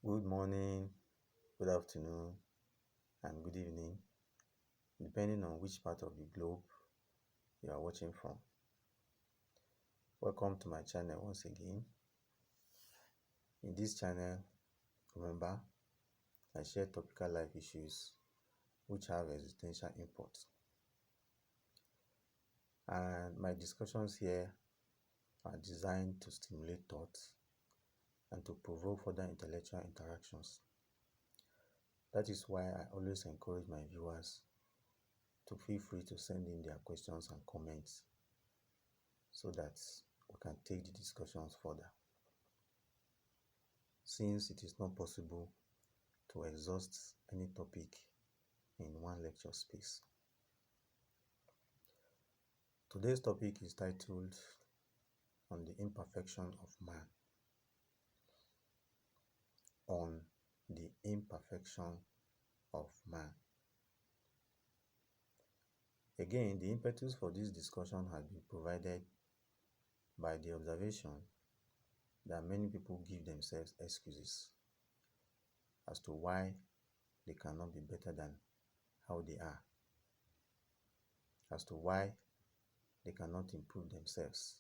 Good morning, good afternoon, and good evening, depending on which part of the globe you are watching from. Welcome to my channel once again. In this channel, remember, I share topical life issues which have existential import. And my discussions here are designed to stimulate thought and to provoke further intellectual interactions. That is why I always encourage my viewers to feel free to send in their questions and comments so that we can take the discussions further. Since it is not possible to exhaust any topic in one lecture space. Today's topic is titled On the Imperfection of Man. On the Imperfection of Man. Again, the impetus for this discussion has been provided by the observation that many people give themselves excuses as to why they cannot be better than how they are, as to why they cannot improve themselves,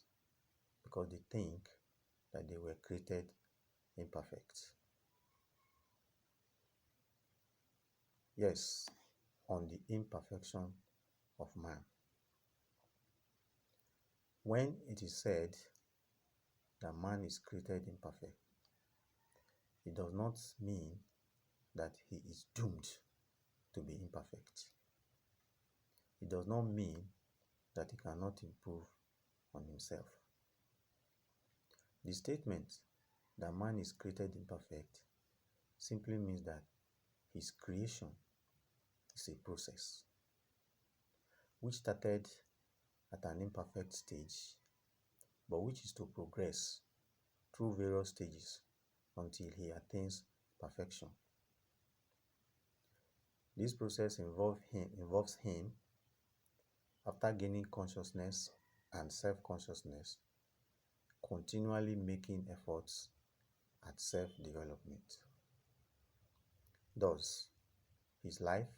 because they think that they were created imperfect. Yes, on the imperfection of man. When it is said that man is created imperfect, it does not mean that he is doomed to be imperfect. It does not mean that he cannot improve on himself. The statement that man is created imperfect simply means that his creation is a process which started at an imperfect stage, but which is to progress through various stages until he attains perfection. This process involves him, after gaining consciousness and self-consciousness, continually making efforts at self-development. Thus, his life,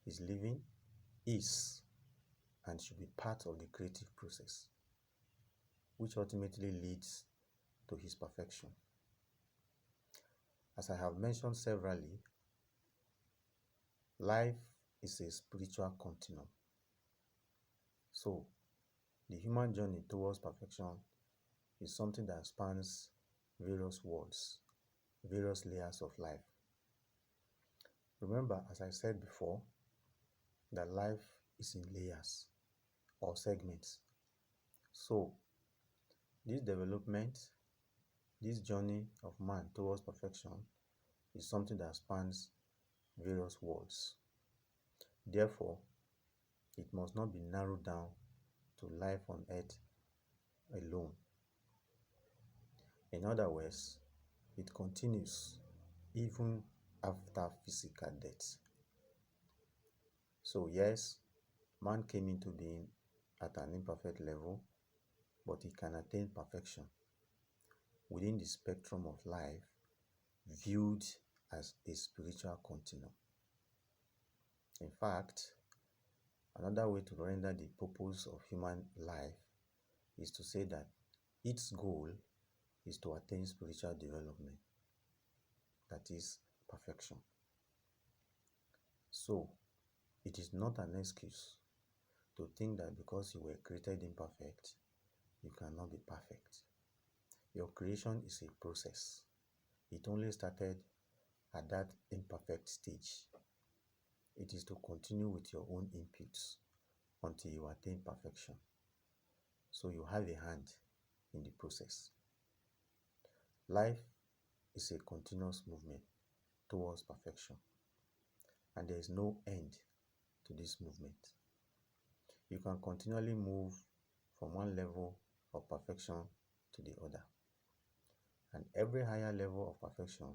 his living, is and should be part of the creative process, which ultimately leads to his perfection. As I have mentioned severally, life is a spiritual continuum. So, the human journey towards perfection is something that spans various worlds, various layers of life. Remember, as I said before, that life is in layers or segments. So, this development, this journey of man towards perfection is something that spans various worlds. Therefore, it must not be narrowed down to life on earth alone. In other words, it continues even after physical death. So yes, man came into being at an imperfect level, but he can attain perfection within the spectrum of life viewed as a spiritual continuum. In fact, another way to render the purpose of human life is to say that its goal is to attain spiritual development, that is, perfection. So, it is not an excuse to think that because you were created imperfect, you cannot be perfect. Your creation is a process. It only started at that imperfect stage. It is to continue with your own inputs until you attain perfection. So you have a hand in the process. Life is a continuous movement towards perfection, and there is no end to this movement. You can continually move from one level of perfection to the other, and every higher level of perfection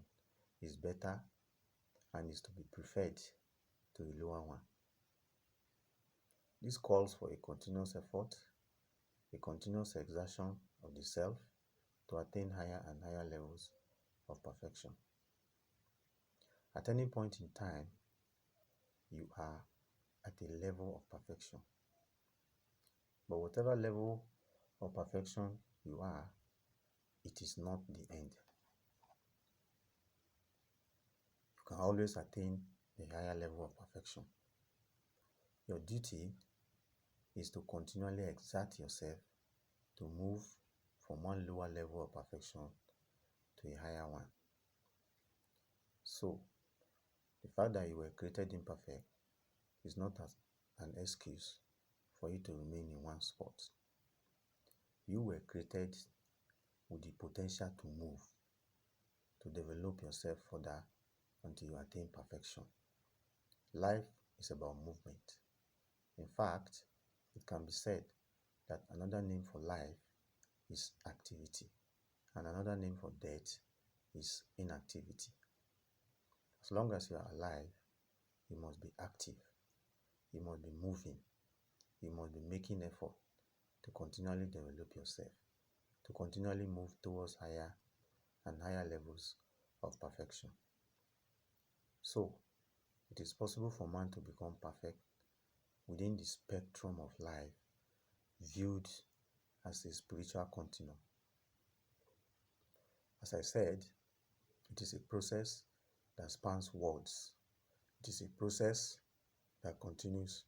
is better and is to be preferred to the lower one. This calls for a continuous effort, a continuous exertion of the self to attain higher and higher levels of perfection. At any point in time, you are at a level of perfection. But whatever level of perfection you are, it is not the end. You can always attain a higher level of perfection. Your duty is to continually exert yourself to move from one lower level of perfection to a higher one. So, the fact that you were created imperfect is not an excuse for you to remain in one spot. You were created with the potential to move, to develop yourself further until you attain perfection. Life is about movement. In fact, it can be said that another name for life is activity, and another name for death is inactivity. As long as you are alive, you must be active, you must be moving, you must be making effort to continually develop yourself, to continually move towards higher and higher levels of perfection. So, it is possible for man to become perfect within the spectrum of life viewed as a spiritual continuum. As I said, it is a process that spans worlds. It is a process that continues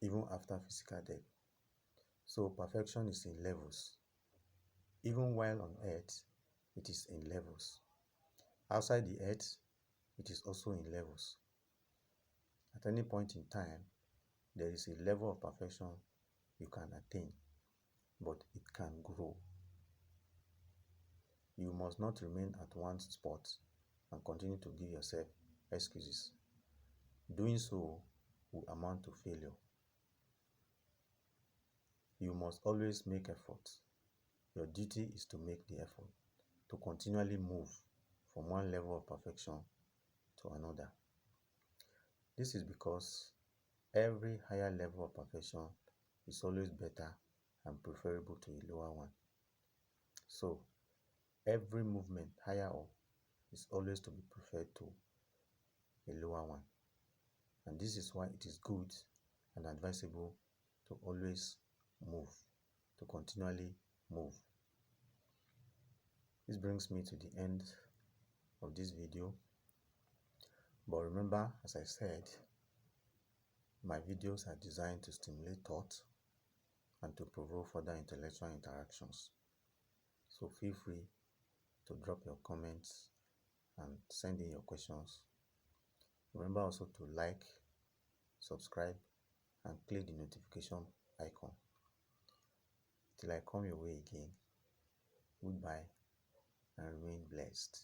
even after physical death. So perfection is in levels. Even while on earth, it is in levels. Outside the earth, it is also in levels. At any point in time, there is a level of perfection you can attain, but it can grow. You must not remain at one spot and continue to give yourself excuses. Doing so will amount to failure. You must always make efforts. Your duty is to make the effort, to continually move from one level of perfection to another. This is because every higher level of perfection is always better and preferable to a lower one. So, every movement higher up is always to be preferred to a lower one. And this is why it is good and advisable to always move, to continually move. This brings me to the end of this video. But remember, as I said, my videos are designed to stimulate thought and to provoke further intellectual interactions. So feel free to drop your comments and send in your questions. Remember also to like, subscribe, and click the notification icon. Till I come your way again, goodbye and remain blessed.